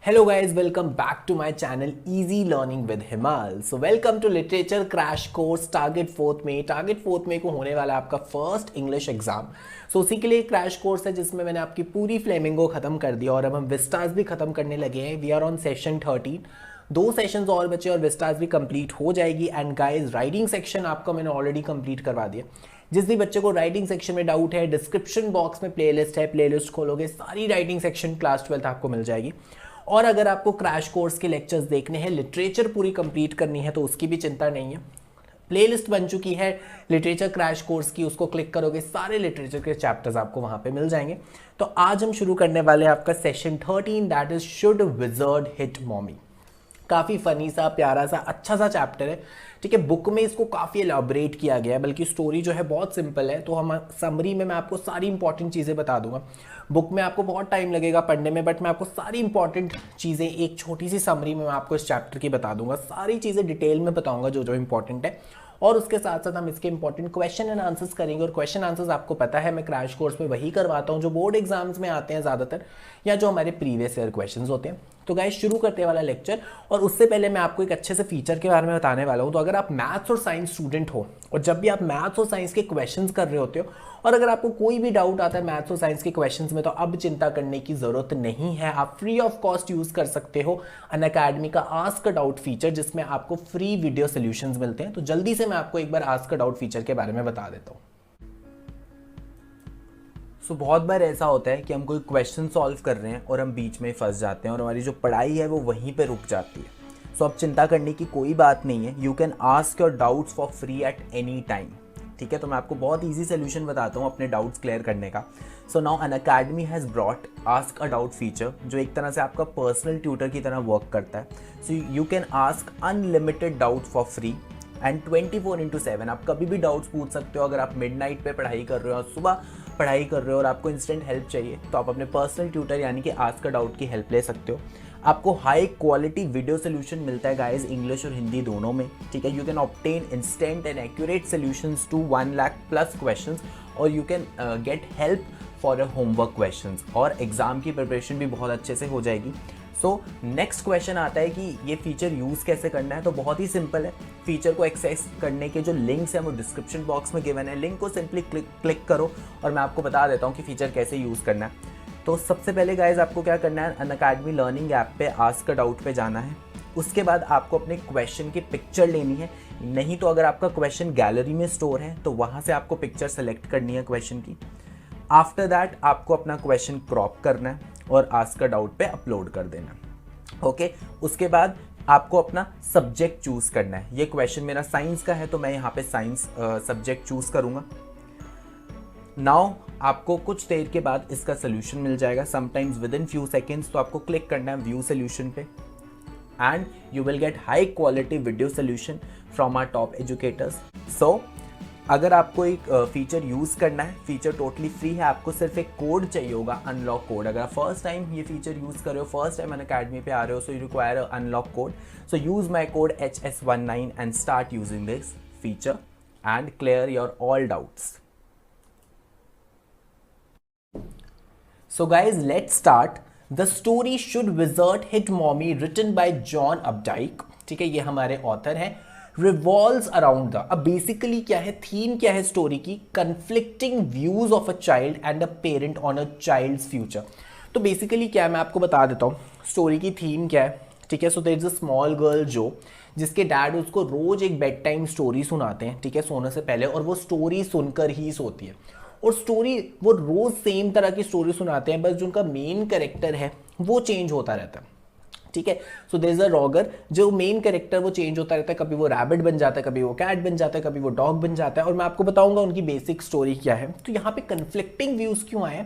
Hello guys, welcome back to my channel Easy Learning with Himal. So welcome to Literature Crash Course Target 4th में। Target 4th में को होने वाला है आपका फर्स्ट इंग्लिश एग्जाम। सो उसी के लिए क्रैश कोर्स है जिसमें मैंने आपकी पूरी फ्लेमिंगो खत्म कर दिया और अब हम विस्टास भी खत्म करने लगे हैं। We are on session 13। 2 sessions और बचे और विस्टास भी कंप्लीट हो जाएगी। एंड गाइस राइटिंग सेक्शन आपका मैंने ऑलरेडी कंप्लीट करवा दिया। जिस भी बच्चे को राइटिंग सेक्शन में डाउट है, डिस्क्रिप्शन बॉक्स में प्लेलिस्ट है, प्लेलिस्ट खोलोगे सारी राइटिंग सेक्शन क्लास 12 आपको मिल जाएगी। और अगर आपको क्रैश कोर्स के लेक्चर्स देखने हैं, लिटरेचर पूरी कंप्लीट करनी है तो उसकी भी चिंता नहीं है। प्लेलिस्ट बन चुकी है लिटरेचर क्रैश कोर्स की, उसको क्लिक करोगे सारे लिटरेचर के चैप्टर्स आपको वहां पे मिल जाएंगे। तो आज हम शुरू करने वाले हैं आपका session 13, that is should wizard hit mommy. काफ़ी फनी सा, प्यारा सा, अच्छा सा चैप्टर है। ठीक है, बुक में इसको काफ़ी एलैबोरेट किया गया है, बल्कि स्टोरी जो है बहुत सिंपल है। तो हम समरी में मैं आपको सारी इंपॉर्टेंट चीज़ें बता दूंगा। बुक में आपको बहुत टाइम लगेगा पढ़ने में, बट मैं आपको सारी इंपॉर्टेंट चीज़ें एक छोटी सी समरी में मैं आपको इस चैप्टर की बता दूंगा। सारी चीज़ें डिटेल में बताऊंगा जो जो इंपॉर्टेंट है, और उसके साथ साथ हम इसके इंपॉर्टेंट क्वेश्चन एंड आंसर्स करेंगे। और क्वेश्चन आंसर्स आपको पता है मैं क्रैश कोर्स में वही करवाता हूँ जो बोर्ड एग्जाम्स में आते हैं ज़्यादातर, या जो हमारे प्रीवियस ईयर क्वेश्चंस होते हैं। तो गाइस शुरू करते वाला लेक्चर, और उससे पहले मैं आपको एक अच्छे से फीचर के बारे में बताने वाला हूँ। तो अगर आप मैथ्स और साइंस स्टूडेंट हो और जब भी आप मैथ्स और साइंस के क्वेश्चंस कर रहे होते हो, और अगर आपको कोई भी डाउट आता है मैथ्स और साइंस के क्वेश्चंस में, तो अब चिंता करने की जरूरत नहीं है। आप फ्री ऑफ कॉस्ट यूज कर सकते हो अनअकैडमी का आस्क अ डाउट फीचर, जिसमें आपको फ्री वीडियो सोल्यूशंस मिलते हैं। तो जल्दी से मैं आपको एक बार आस्क अ डाउट फीचर के बारे में बता देता हूँ। बहुत बार ऐसा होता है कि हम कोई क्वेश्चन सॉल्व कर रहे हैं और हम बीच में फंस जाते हैं और हमारी जो पढ़ाई है वो वहीं पे रुक जाती है। अब चिंता करने की कोई बात नहीं है। You can ask your doubts for free at any time. ठीक है, तो मैं आपको बहुत ईजी सोल्यूशन बताता हूँ अपने डाउट्स क्लियर करने का। So now Unacademy has brought ask a doubt feature, जो एक तरह से आपका पर्सनल ट्यूटर की तरह वर्क करता है। So you can ask unlimited doubt for free and 24/7 आप कभी भी डाउट्स पूछ सकते हो। अगर आप मिडनाइट पे पढ़ाई कर रहे हो, सुबह पढ़ाई कर रहे हो और आपको इंस्टेंट हेल्प चाहिए, तो आप अपने पर्सनल ट्यूटर यानी कि आस्क अ डाउट की हेल्प ले सकते हो। आपको हाई क्वालिटी वीडियो सोल्यूशन मिलता है गाइस, इंग्लिश और हिंदी दोनों में। ठीक है, you can obtain instant and accurate solutions to 1 lakh plus questions, और you can get help for your homework questions, और एग्जाम की प्रिपरेशन भी बहुत अच्छे से हो जाएगी। सो नेक्स्ट क्वेश्चन आता है कि ये फीचर यूज़ कैसे करना है। तो बहुत ही सिंपल है। फीचर को एक्सेस करने के जो लिंक्स हैं वो डिस्क्रिप्शन बॉक्स में गिवन है। लिंक को सिंपली क्लिक करो और मैं आपको बता देता हूँ कि फीचर कैसे यूज़ करना है। तो सबसे पहले गाइज आपको क्या करना है, अनअकैडमी लर्निंग ऐप पे आस्क अ डाउट पे जाना है। उसके बाद आपको अपने क्वेश्चन की पिक्चर लेनी है, नहीं तो अगर आपका क्वेश्चन गैलरी में स्टोर है तो वहाँ से आपको पिक्चर सेलेक्ट करनी है क्वेश्चन की। आफ्टर दैट आपको अपना क्वेश्चन क्रॉप करना है और आस्क अ डाउट पे अपलोड कर देना। ओके, उसके बाद आपको अपना सब्जेक्ट चूज करना है। ये क्वेश्चन मेरा साइंस का है तो मैं यहाँ पे साइंस सब्जेक्ट चूज करूंगा। नाउ आपको कुछ देर के बाद इसका सोल्यूशन मिल जाएगा, sometimes within few seconds. तो आपको क्लिक करना है व्यू सोल्यूशन पे, and you will get high quality video solution from our top educators. So अगर आपको एक फीचर यूज़ करना है, फीचर टोटली फ्री है। आपको सिर्फ एक कोड चाहिए होगा, अनलॉक कोड। अगर फर्स्ट टाइम ये फीचर यूज़ कर रहे हो, फर्स्ट टाइम अनअकैडमी पे आ रहे हो, so you require unlock code. So use my code HS19 and start using this feature and clear your all doubts. So guys let's start. The story should wizard hit mommy written by John Updike. ठीक है, ये हमारे author हैं। Revolves around the, अब basically क्या है, theme क्या है स्टोरी की, conflicting views of a child and a parent on a child's future. तो बेसिकली क्या है मैं आपको बता देता हूँ स्टोरी की थीम क्या है। ठीक है, so there is a small girl Jo, जिसके डैड उसको रोज एक बेड टाइम स्टोरी सुनाते हैं, ठीक है, सोने से पहले, और वो स्टोरी सुनकर ही सोती है। और स्टोरी वो रोज सेम तरह की स्टोरी सुनाते हैं, बस जो उनका मेन कैरेक्टर है वो चेंज होता रहता है। ठीक है, so there is a Roger, जो मेन कैरेक्टर वो चेंज होता रहता है, कभी वो रैबिट बन जाता है, कभी वो कैट बन जाता है, कभी वो डॉग बन जाता है, और मैं आपको बताऊंगा उनकी बेसिक स्टोरी क्या है। तो यहाँ पे कन्फ्लिक्टिंग व्यूज क्यों आए,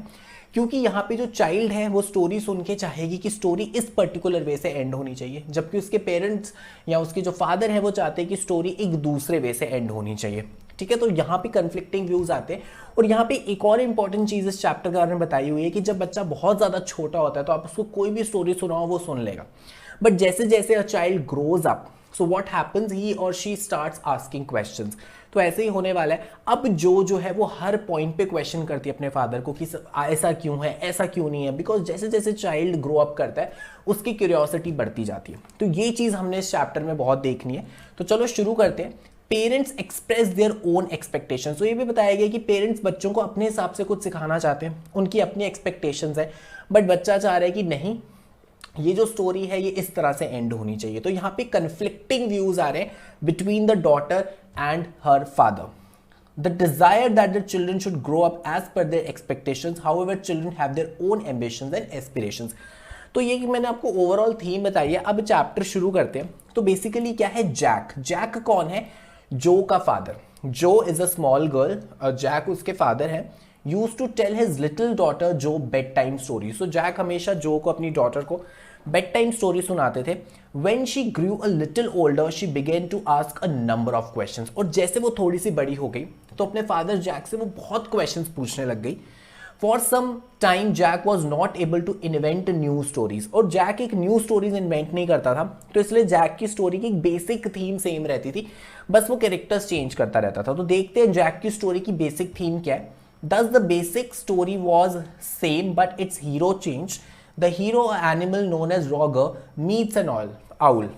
क्योंकि यहाँ पे जो चाइल्ड है वो स्टोरी सुन के चाहेगी कि स्टोरी इस पर्टिकुलर वे से एंड होनी चाहिए, जबकि उसके पेरेंट्स या उसके जो फादर है वो चाहते हैं कि स्टोरी एक दूसरे वे से एंड होनी चाहिए। ठीक है, तो यहाँ पे कन्फ्लिक्टिंग व्यूज आते हैं। और यहाँ पे एक और इंपॉर्टेंट चीज इस चैप्टर के बारे में बताई हुई है कि जब बच्चा बहुत ज्यादा छोटा होता है तो आप उसको कोई भी स्टोरी सुनाओ वो सुन लेगा, बट जैसे जैसे a child grows up, so what happens, he और शी स्टार्ट्स आस्किंग क्वेश्चंस। तो ऐसे ही होने वाला है। अब जो है वो हर पॉइंट पे क्वेश्चन करती है अपने फादर को कि ऐसा क्यों है, ऐसा क्यों नहीं है, बिकॉज जैसे जैसे चाइल्ड ग्रो अप करता है उसकी क्यूरियोसिटी बढ़ती जाती है। तो ये चीज़ हमने इस चैप्टर में बहुत देखनी है। तो चलो शुरू करते हैं। Parents express their own expectation. तो ये भी बताया गया कि पेरेंट्स बच्चों को अपने हिसाब से कुछ सिखाना चाहते हैं, उनकी अपनी एक्सपेक्टेशंस है, बट बच्चा चाह रहा है कि नहीं, ये जो स्टोरी है ये इस तरह से एंड होनी चाहिए। तो यहाँ पे कन्फ्लिक्टिंग व्यूज आ रहे हैं between the daughter and her father. The desire that the children should grow up as per their expectations, however children have their own ambitions and aspirations। तो ये कि मैंने आपको ओवरऑल थीम बताई है। अब चैप्टर शुरू करते हैं। तो बेसिकली क्या है, जैक। जैक कौन है? जो का father. Jo is a small girl, Jack उसके फादर है। Use to tell his little daughter Jo bedtime story. So Jack हमेशा जो को, अपनी डॉटर को बेड टाइम स्टोरी सुनाते थे। When she grew a little older, she began to ask a number of questions। और जैसे वो थोड़ी सी बड़ी हो गई तो अपने फादर जैक से वो बहुत क्वेश्चंस पूछने लग गई। For some time Jack was not able to invent new stories. और जैक एक न्यू स्टोरीज इन्वेंट नहीं करता था, तो इसलिए जैक की स्टोरी की बेसिक थीम सेम रहती थी, बस वो कैरेक्टर्स चेंज करता रहता था। तो देखते हैं जैक की स्टोरी की बेसिक थीम क्या है। Thus the basic story was same but its hero changed। The hero, animal known as Roger, meets an owl।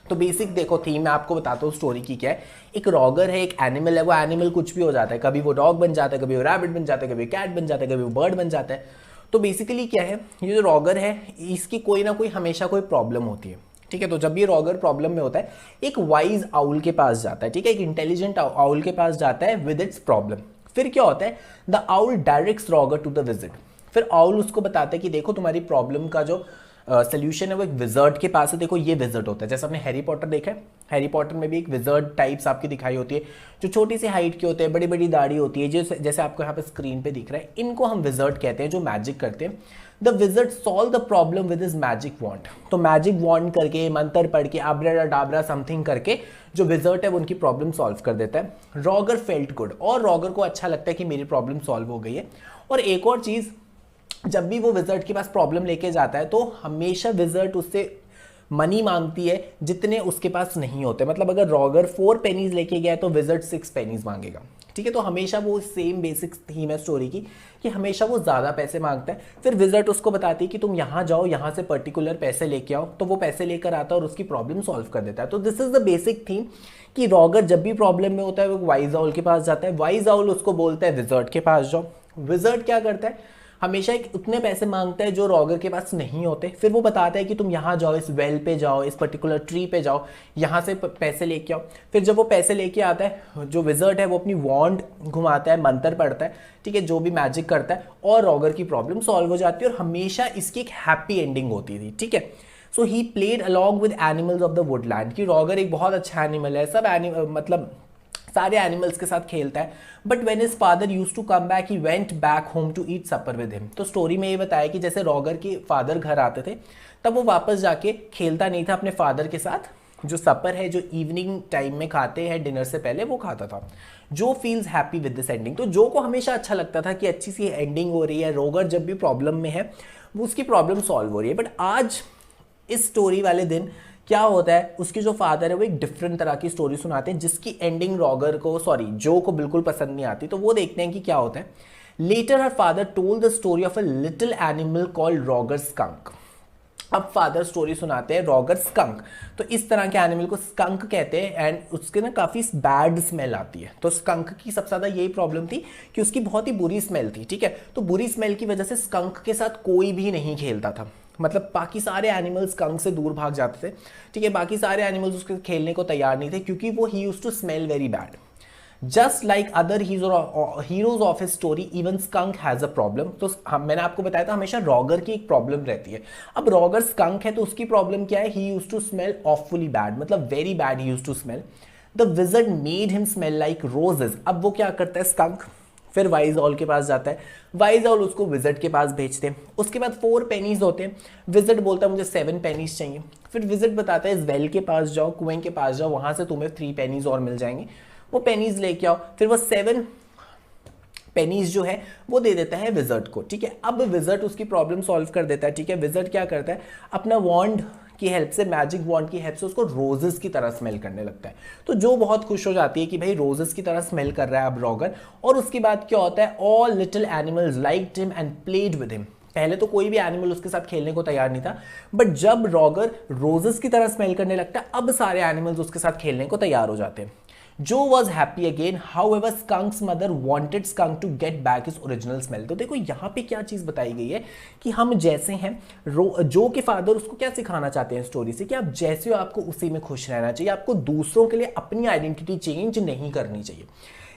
तो बेसिक देखो थीम मैं आपको बताता हूँ स्टोरी की क्या है। एक रॉगर है, एक एनिमल है। वो एनिमल कुछ भी हो जाता है, कभी वो डॉग बन जाता है, कभी वो रैबिट बन जाता है, कभी कैट बन जाता है, कभी वो बर्ड बन जाता है। तो बेसिकली क्या है, ये जो रॉगर है इसकी कोई ना कोई हमेशा कोई प्रॉब्लम होती है, ठीक है। तो जब ये रॉगर प्रॉब्लम में होता है, एक वाइज आउल के पास जाता है, ठीक है, एक इंटेलिजेंट आउल के पास जाता है विद इट्स प्रॉब्लम। फिर क्या होता है, the owl directs Roger to the visit. फिर आउल उसको बताता है कि देखो तुम्हारी प्रॉब्लम का जो सोल्यूशन है वो एक विजर्ड के पास है। देखो ये विजर्ड होता है, जैसे आपने हैरी पॉटर देखा है, हैरी पॉटर में भी एक विजर्ड टाइप्स आपकी दिखाई होती है, जो छोटी सी हाइट के होते हैं, बड़ी बड़ी दाढ़ी होती है, जो जैसे आपको यहाँ पे स्क्रीन पे दिख रहा है, इनको हम विजर्ड कहते हैं, जो मैजिक करते हैं। The wizard solve the problem with his magic wand. तो मैजिक वॉन्ड करके, मंत्र पढ़ के, आब्राडाब्रा समथिंग करके जो विजर्ड है वो उनकी प्रॉब्लम सॉल्व कर देता है। रॉगर फेल्ट गुड, और रॉगर को अच्छा लगता है कि मेरी प्रॉब्लम सॉल्व हो गई है। और एक और चीज़, जब भी वो विजर्ड के पास प्रॉब्लम लेके जाता है तो हमेशा विजर्ड उससे मनी मांगती है जितने उसके पास नहीं होते। मतलब अगर रॉगर 4 पेनीज लेके गया तो विजर्ड 6 पेनीज मांगेगा, ठीक है। तो हमेशा वो सेम बेसिक थीम है स्टोरी की कि हमेशा वो ज़्यादा पैसे मांगता है। फिर विजर्ड उसको बताती है कि तुम यहाँ जाओ, यहाँ से पर्टिकुलर पैसे लेके आओ, तो वो पैसे लेकर आता है और उसकी प्रॉब्लम सॉल्व कर देता है। तो this is the basic theme कि रॉगर जब भी प्रॉब्लम में होता है वो वाइज आउल के पास जाता है, वाइज आउल उसको बोलता है विजर्ड के पास जाओ। विजर्ड क्या करता है, हमेशा एक उतने पैसे मांगता है जो रॉगर के पास नहीं होते। फिर वो बताता है कि तुम यहाँ जाओ, इस वेल पे जाओ, इस पर्टिकुलर ट्री पे जाओ, यहाँ से पैसे लेके आओ। फिर जब वो पैसे लेके आता है, जो विजर्ड है वो अपनी वॉन्ड घुमाता है, मंत्र पढ़ता है, ठीक है, जो भी मैजिक करता है, और रॉगर की प्रॉब्लम सॉल्व हो जाती है। और हमेशा इसकी एक हैप्पी एंडिंग होती थी, ठीक है। So he played along with animals of the woodland, कि रॉगर एक बहुत अच्छा एनिमल है, सब मतलब सारे एनिमल्स के साथ खेलता है। But when his father use to come back, he went back home to eat supper with him. तो स्टोरी में ये बताया कि जैसे रॉगर के फादर घर आते थे तब वो वापस जाके खेलता नहीं था अपने फादर के साथ, जो सपर है, जो इवनिंग टाइम में खाते हैं डिनर से पहले, वो खाता था। जो feels happy with this ending. तो जो को हमेशा अच्छा लगता था कि अच्छी सी एंडिंग हो रही है, रॉगर जब भी प्रॉब्लम में है वो उसकी प्रॉब्लम सॉल्व हो रही है। बट आज इस स्टोरी वाले दिन क्या होता है, उसके जो फादर है वो एक डिफरेंट तरह की स्टोरी सुनाते हैं जिसकी एंडिंग रॉगर को, जो को बिल्कुल पसंद नहीं आती। तो वो देखते हैं कि क्या होता है। Later her father told the story of a little animal called Roger skunk. अब फादर स्टोरी सुनाते हैं रॉगर स्कंक। तो इस तरह के एनिमल को स्कंक कहते हैं, एंड उसके ना काफ़ी बैड स्मेल आती है। तो स्कंक की सबसे ज़्यादा यही प्रॉब्लम थी कि उसकी बहुत ही बुरी स्मेल थी, ठीक है। तो बुरी स्मेल की वजह से स्कंक के साथ कोई भी नहीं खेलता था, मतलब बाकी सारे एनिमल्स स्कंक से दूर भाग जाते थे, ठीक है। बाकी सारे एनिमल्स उसके खेलने को तैयार नहीं थे क्योंकि वो he used to smell very bad. Just like other heroes of his story, even skunk has a problem. तो मैंने आपको बताया था हमेशा रॉगर की एक प्रॉब्लम रहती है। अब रॉगर स्कंक है तो उसकी प्रॉब्लम क्या है, he used to smell awfully bad, मतलब very bad he used to smell. The wizard made him smell like roses. अब वो क्या करता है स्कंक, फिर वाइज ऑल के पास जाता है, वाइज ऑल उसको विजर्ड के पास भेजते हैं। उसके बाद 4 पेनीज होते हैं, विजर्ड बोलता है मुझे 7 पेनीज चाहिए। फिर विजर्ड बताता है इस वेल के पास जाओ, कुएं के पास जाओ, वहां से तुम्हें 3 पेनीज और मिल जाएंगे। वो पेनीज लेके आओ, फिर वो 7 पेनीज जो है वो दे देता है विजर्ड को, ठीक है। अब विजर्ड उसकी प्रॉब्लम सॉल्व कर देता है, ठीक है। विजर्ड क्या करता है, अपना वॉन्ड की हेल्प से, मैजिक वॉन्ड की हेल्प से उसको रोजेस की तरह स्मेल करने लगता है। तो जो बहुत खुश हो जाती है कि भाई रोजेस की तरह स्मेल कर रहा है अब रॉगर। और उसके बाद क्या होता है, all little animals liked him and played with him. पहले तो कोई भी एनिमल उसके साथ खेलने को तैयार नहीं था, बट जब रॉगर रोजेस की तरह स्मेल करने लगता है, अब सारे एनिमल्स उसके साथ खेलने को तैयार हो जाते हैं। जो was happy again, however skunk's mother wanted skunk to get back his original smell. तो देखो यहाँ पे क्या चीज बताई गई है कि हम जैसे हैं, जो के फादर उसको क्या सिखाना चाहते हैं स्टोरी से कि आप जैसे हो आपको उसी में खुश रहना चाहिए, आपको दूसरों के लिए अपनी आइडेंटिटी चेंज नहीं करनी चाहिए।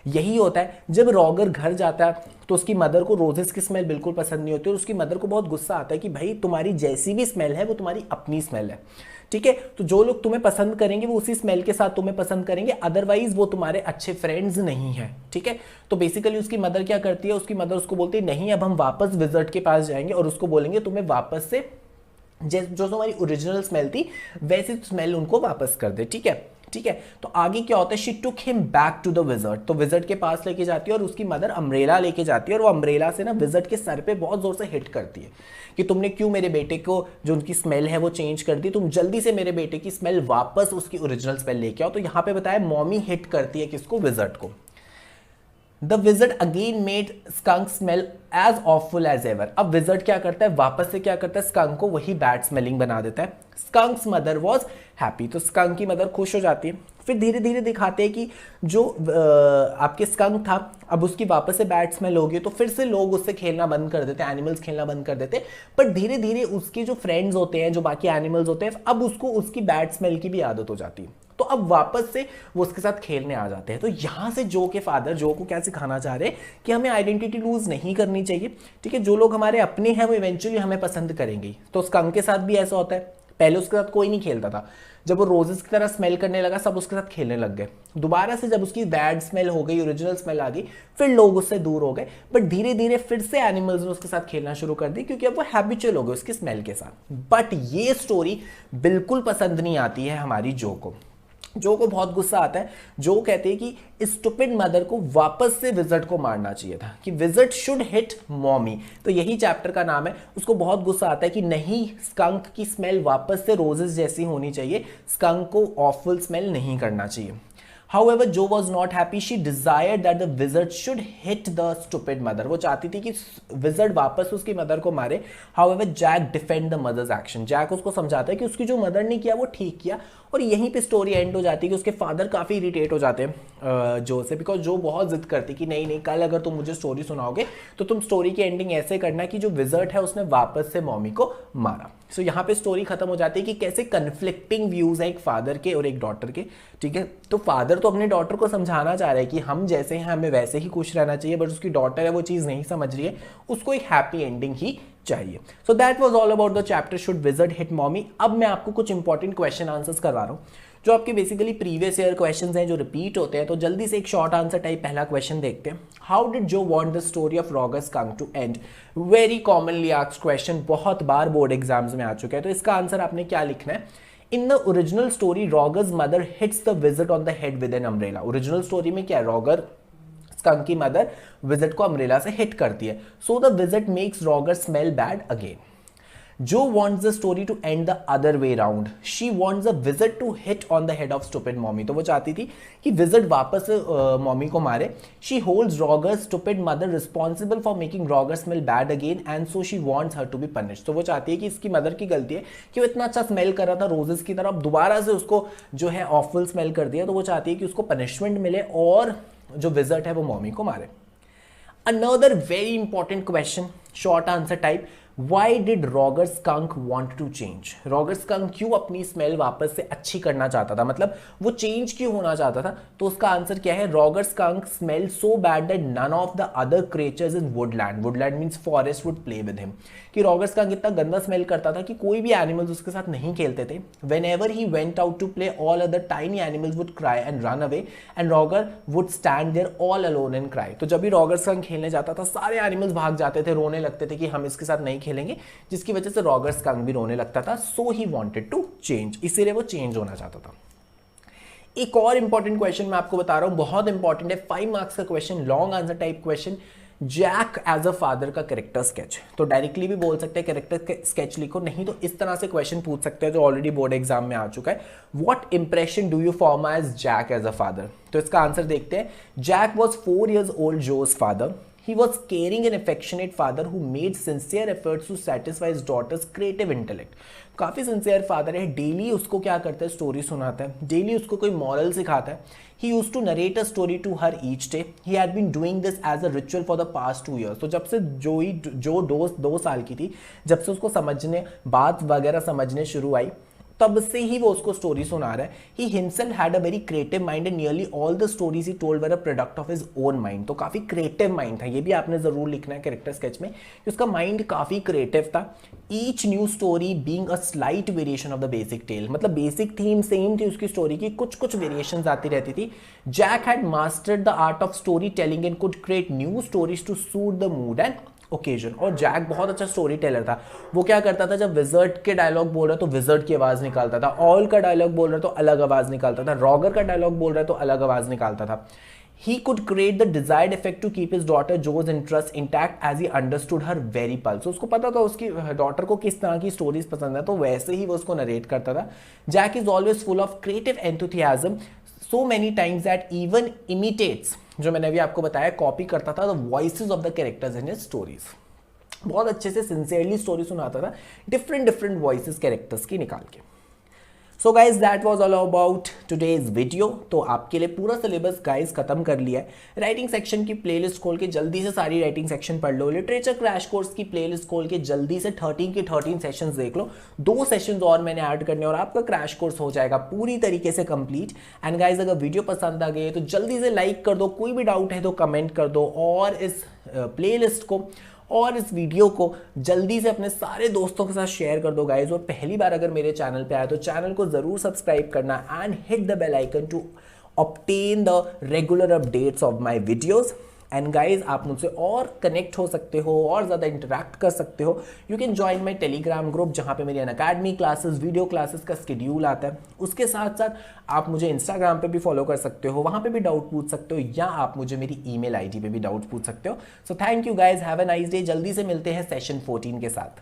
यही होता है जब रॉगर घर जाता है तो उसकी मदर को रोजेस की स्मेल बिल्कुल पसंद नहीं होती और उसकी मदर को बहुत गुस्सा आता है कि भाई तुम्हारी जैसी भी स्मेल है वो तुम्हारी अपनी स्मेल है, ठीक है, तो जो लोग तुम्हें पसंद करेंगे वो उसी स्मेल के साथ तुम्हें पसंद करेंगे, अदरवाइज वो तुम्हारे अच्छे फ्रेंड्स नहीं है, ठीक है। तो बेसिकली उसकी मदर क्या करती है, उसकी मदर उसको बोलती है नहीं अब हम वापस विजर्ड के पास जाएंगे और उसको बोलेंगे तुम्हें वापस से जो तुम्हारी ओरिजिनल स्मेल थी वैसी स्मेल उनको वापस कर दे, ठीक है, ठीक है। तो आगे क्या होता है, she took him back to the wizard. तो विजर्ड के पास लेके जाती है और उसकी मदर अम्ब्रेला लेके जाती है और वो अम्ब्रेला से ना विजर्ड के सर पे बहुत जोर से हिट करती है कि तुमने क्यों मेरे बेटे को जो उनकी स्मेल है वो चेंज कर दी, तुम जल्दी से मेरे बेटे की स्मेल वापस उसकी ओरिजिनल स्मेल लेके आओ। तो यहाँ पे बताया मॉमी हिट करती है किसको, विजर्ड को। The wizard again made skunk smell as awful as ever. अब विजर्ड क्या करता है, वापस से क्या करता है, स्कंक को वही बैड स्मेलिंग बना देता है। स्कंक्स मदर वॉज हैप्पी, तो स्कंक की मदर खुश हो जाती है। फिर धीरे धीरे दिखाते हैं कि जो आपके स्कंक था अब उसकी वापस से बैड स्मेल होगी, तो फिर से लोग उससे खेलना बंद कर देते हैं, एनिमल्स खेलना बंद कर देते हैं। पर धीरे धीरे उसके जो फ्रेंड्स होते हैं, जो बाकी एनिमल्स होते हैं, अब उसको उसकी बैड स्मेल की भी आदत हो जाती है, तो अब वापस से वो उसके साथ खेलने आ जाते हैं। तो यहां से जो के फादर जो को क्या सिखाना चाह रहे हैं कि हमें आइडेंटिटी लूज नहीं करनी चाहिए, ठीक है। जो लोग हमारे अपने हैं वो इवेंचुअली हमें पसंद करेंगे। तो स्कंक के साथ भी ऐसा होता है, पहले उसके साथ कोई नहीं खेलता था, जब वो रोजेस की तरह स्मेल करने लगा सब उसके साथ खेलने लग गए। दोबारा से जब उसकी बैड स्मेल हो गई, ओरिजिनल स्मेल आ गई, फिर लोग उससे दूर हो गए। बट धीरे धीरे फिर से एनिमल्स ने उसके साथ खेलना शुरू कर दी क्योंकि अब वो हैबिचुअल हो गए उसकी स्मेल के साथ। बट ये स्टोरी बिल्कुल पसंद नहीं आती है हमारी जो को बहुत गुस्सा आता है। जो कहते हैं कि स्टूपिड मदर को वापस से विजर्ड को मारना चाहिए था, कि विजर्ड शुड हिट मॉमी। तो यही चैप्टर का नाम है। उसको बहुत गुस्सा आता है कि नहीं, स्कंक की स्मेल वापस से रोजेस जैसी होनी चाहिए, स्कंक को ऑफुल स्मेल नहीं करना चाहिए। However, Joe was not happy. She desired that the wizard should hit the stupid mother. वो चाहती थी कि विजर्ड वापस उसकी मदर को मारे। However, Jack defend the mother's action. Jack उसको समझाता है कि उसकी जो मदर ने किया वो ठीक किया, और यहीं पे स्टोरी एंड हो जाती है कि उसके फादर काफ़ी इरिटेट हो जाते हैं जो से, बिकॉज जो बहुत जिद करती कि नहीं नहीं, कल अगर तुम मुझे स्टोरी सुनाओगे तो तुम स्टोरी की एंडिंग ऐसे करना कि जो विजर्ड है उसने वापस से मॉमी को मारा। सो यहाँ पे स्टोरी खत्म हो जाती है कि कैसे कन्फ्लिक्टिंग व्यूज हैं एक फादर के और एक डॉटर के, ठीक है। तो फादर तो अपने डॉटर को समझाना चाह रहा है कि हम जैसे हैं हमें वैसे ही खुश रहना चाहिए, बट उसकी डॉटर है वो चीज़ नहीं समझ रही है, उसको एक हैप्पी एंडिंग ही चाहिए। So that was all about the chapter should wizard hit mommy. अब मैं आपको कुछ इंपॉर्टेंट क्वेश्चन आंसर्स करवा रहा हूँ जो आपके बेसिकली प्रीवियस ईयर क्वेश्चंस हैं जो रिपीट होते हैं। तो जल्दी से एक शॉर्ट आंसर टाइप पहला क्वेश्चन देखते हैं। How did Jo want the story of Roger skunk to end? Very commonly asked question, बहुत बार बोर्ड एग्जाम्स में आ चुका है। तो इसका आंसर आपने क्या लिखना है, in the original story Rogers mother hits the wizard on the head with an umbrella. Original story में क्या है, रॉगर स्कंक की मदर विजर्ड को अम्ब्रेला से हिट करती है, so the wizard makes Roger smell bad again. जो wants the story to end the other way round. She wants the wizard to hit on the head of stupid mommy. तो वो चाहती थी कि wizard वापस mommy को मारे। She holds Roger's stupid mother responsible for making Roger smell bad again and so she wants her to be punished. तो वो चाहती है कि इसकी मदर की गलती है कि वो इतना अच्छा स्मेल कर रहा था रोजेस की तरह, अब दोबारा से उसको जो है ऑफुल स्मेल कर दिया, तो वो चाहती है कि उसको पनिशमेंट मिले और जो विजर्ड है वो मॉमी को मारे। Another very important question, short answer type. Why did Roger Skunk want to change? Roger Skunk क्यों अपनी स्मेल वापस से अच्छी करना चाहता था, मतलब वो चेंज क्यों होना चाहता था? तो उसका आंसर क्या है, Roger Skunk smelled so bad that none of the other creatures in woodland, woodland means forest, would play with him. कि Roger Skunk इतना गंदा स्मेल करता था कि कोई भी एनिमल्स उसके साथ नहीं खेलते थे। Whenever he went out to play, all other tiny animals would cry and run away, and Roger would stand there all alone and cry. तो जब भी Roger Skunk खेलने जाता था सारे एनिमल्स भाग जाते थे, रोने लगते थे कि हम इसके साथ नहीं खेलेंगे, जिसकी वजह से रॉगर स्कंक भी रोने लगता था। सो ही वांटेड टू चेंज, इसीलिए वो चेंज होना चाहता था। एक और इंपॉर्टेंट क्वेश्चन मैं आपको बता रहा हूं, बहुत इंपॉर्टेंट है, 5 मार्क्स का question, long answer type question. Jack as a father का कैरेक्टर स्केच, तो डायरेक्टली भी बोल सकते हैं कैरेक्टर स्केच लिखो, नहीं तो इस तरह से क्वेश्चन पूछ सकते हैं जो ऑलरेडी बोर्ड एग्जाम में आ चुका है। What impression do you form as Jack as a father? तो इसका आंसर देखते हैं। Jack was 4 years old Jo's father. He was caring and affectionate father who made sincere efforts to satisfy his daughter's creative intellect. काफ़ी sincere father है, daily उसको क्या करता है, स्टोरी सुनाता है, डेली उसको कोई मॉरल सिखाता है। He used to narrate a story to her each day. He had been doing this as a ritual for the past 2 years. तो जब से जो 2 साल की थी, जब से उसको समझने, बात वगैरह समझने शुरू आई, तब से ही वो उसको स्टोरी सुना रहा है। He himself had a very creative mind and nearly all the stories he told were a product of his own mind. तो काफ़ी क्रिएटिव माइंड था, ये भी आपने ज़रूर लिखना है कैरेक्टर स्केच में कि उसका माइंड काफ़ी क्रिएटिव था। Each new story being a slight variation of the basic tale, मतलब बेसिक थीम सेम थी उसकी स्टोरी की, कुछ कुछ वेरिएशंस आती रहती थी। Jack had mastered the art of story telling and could create new stories to suit the mood and occasion. और जैक बहुत अच्छा स्टोरी टेलर था। वो क्या करता था, जब विजर्ड के डायलॉग बोल रहा है तो विजर्ड की आवाज़ निकालता था, ऑल का डायलॉग बोल रहा है तो अलग आवाज़ निकालता था, रॉगर का डायलॉग बोल रहा है तो अलग आवाज़ निकालता था। He could create the desired effect to keep his daughter Jo's interest intact as he understood her very pulse. उसको पता था उसकी डॉटर को किस तरह की स्टोरीज पसंद है, तो वैसे ही वो उसको नरेट करता था। Jack is always full of creative enthusiasm so many times that even imitates, जो मैंने अभी आपको बताया, कॉपी करता था the voices of the characters in his stories. बहुत अच्छे से सिंसियरली स्टोरी सुनाता था, डिफरेंट वॉइसेस कैरेक्टर्स की निकाल के। So guys that was all about today's video. तो आपके लिए पूरा सिलेबस गाइज खत्म कर लिया है। राइटिंग सेक्शन की प्लेलिस्ट खोल के जल्दी से सारी राइटिंग सेक्शन पढ़ लो। लिटरेचर क्रैश कोर्स की प्लेलिस्ट खोल के जल्दी से 13 के 13 सेशंस देख लो। 2 सेशंस और मैंने ऐड करने और आपका क्रैश कोर्स हो जाएगा पूरी तरीके से कंप्लीट। एंड गाइज अगर वीडियो पसंद आ गई है तो जल्दी से लाइक कर दो, कोई भी डाउट है तो कमेंट कर दो, और इस प्लेलिस्ट को और इस वीडियो को जल्दी से अपने सारे दोस्तों के साथ शेयर कर दो गाइज। और पहली बार अगर मेरे चैनल पे आए तो चैनल को जरूर सब्सक्राइब करना and hit the bell icon to obtain the regular updates of my videos. And guys आप मुझसे और कनेक्ट हो सकते हो और ज़्यादा इंटरेक्ट कर सकते हो। You can join my Telegram group, जहाँ पे मेरी अनअकैडमी क्लासेस, वीडियो क्लासेस का स्केड्यूल आता है। उसके साथ साथ आप मुझे इंस्टाग्राम पे भी फॉलो कर सकते हो, वहाँ पे भी डाउट पूछ सकते हो, या आप मुझे मेरी ईमेल आईडी पे भी डाउट पूछ सकते हो। So thank you guys, have a nice day. जल्दी से मिलते हैं सेशन 14 के साथ।